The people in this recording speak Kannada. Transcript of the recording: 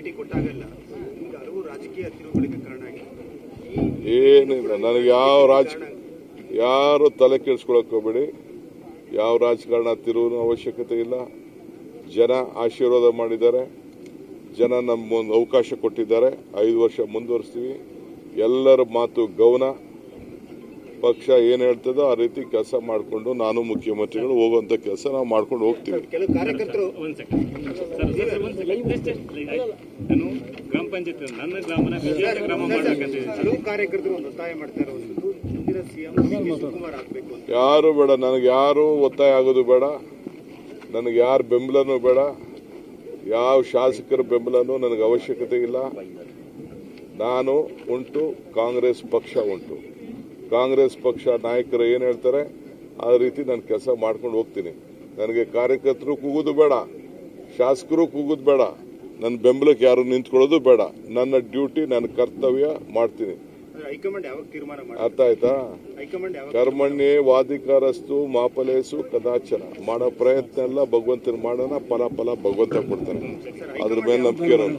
ಭೇಟಿ ಕೊಟ್ಟಾಗಲ್ಲ ಈಗ ಹಲವು ರಾಜಕೀಯ ತಿರುವುಗಳಿಗೆ ಕಾರಣ ಆಗಿದೆ. ಏನಿಲ್ಲ, ನನಗೆ ಯಾರು ತಲೆ ಕೆಡಿಸ್ಕೊಳಕ್ ಹೋಗ್ಬೇಡಿ. ಯಾವ ರಾಜಕಾರಣ ತಿರುವಿನ ಅವಶ್ಯಕತೆ ಇಲ್ಲ. ಜನ ಆಶೀರ್ವಾದ ಮಾಡಿದ್ದಾರೆ, ಜನ ನಮ್ಗೊಂದು ಅವಕಾಶ ಕೊಟ್ಟಿದ್ದಾರೆ. 5 ವರ್ಷ ಮುಂದುವರಿಸ್ತೀವಿ. ಎಲ್ಲರ ಮಾತು ಗೌನ. ಪಕ್ಷ ಏನ್ ಹೇಳ್ತದೋ ಆ ರೀತಿ ಕೆಲಸ ಮಾಡಿಕೊಂಡು ನಾನು ಮುಖ್ಯಮಂತ್ರಿಗಳು ಹೋಗುವಂತ ಕೆಲಸ ನಾವು ಮಾಡ್ಕೊಂಡು ಹೋಗ್ತೀವಿ. ಕೆಲವು ಕಾರ್ಯಕರ್ತರು ಗ್ರಾಮ ಪಂಚಾಯತ್ ನನ್ನ ಗ್ರಾಮನ ಗ್ರಾಮ ಮಾಡಬೇಕಂತ ಕೆಲವು ಕಾರ್ಯಕರ್ತರು ಒಂದು ಒತ್ತಾಯ ಮಾಡ್ತಾ ಇರೋದು ಮುಂದಿನ ಸಿಎಂ ಶಿವಕುಮಾರ್ ಆಗಬೇಕು ಅಂತ. ಯಾರು ಬೇಡ, ನನಗೆ ಯಾರು ಒತ್ತಾಯ ಆಗೋದು ಬೇಡ, ನನಗೆ ಯಾರ ಬೆಂಬಲನೂ ಬೇಡ, ಯಾವ ಶಾಸಕರ ಬೆಂಬಲನೂ ನನಗೆ ಅವಶ್ಯಕತೆ ಇಲ್ಲ. ನಾನು ಉಂಟು, ಕಾಂಗ್ರೆಸ್ ಪಕ್ಷ ಉಂಟು. ಕಾಂಗ್ರೆಸ್ ಪಕ್ಷ ನಾಯಕರು ಏನು ಹೇಳ್ತಾರೆ ಆ ರೀತಿ ನಾನು ಕೆಲಸ ಮಾಡ್ಕೊಂಡು ಹೋಗ್ತೀನಿ. ನನಗೆ ಕಾರ್ಯಕರ್ತರು ಕೂಗೋದು ಬೇಡ, ಶಾಸಕರು ಕೂಗೋದು ಬೇಡ, ನನ್ನ ಬೆಂಬಲಕ್ಕೆ ಯಾರು ನಿಂತ್ಕೊಳ್ಳೋದು ಬೇಡ. ನನ್ನ ಡ್ಯೂಟಿ, ನನ್ನ ಕರ್ತವ್ಯ ಮಾಡ್ತೀನಿ. ಹೈಕಮಾಂಡ್ ಯಾವಾಗ ತೀರ್ಮಾನ ಮಾಡಿ, ಅರ್ಥ ಆಯ್ತಾ? ಕರ್ಮಣ್ಯೇ ವಾಧಿಕಾರಸ್ತು ಮಾಫಲೇಸು ಕದಾಚನ. ಮಾಡೋ ಪ್ರಯತ್ನ ಎಲ್ಲ ಭಗವಂತನ ಮಾಡೋಣ, ಫಲ ಭಗವಂತ ಕೊಡ್ತಾನೆ. ಅದ್ರ ಮೇಲೆ ನಂಬಿಕೆ ಇರೋಣ.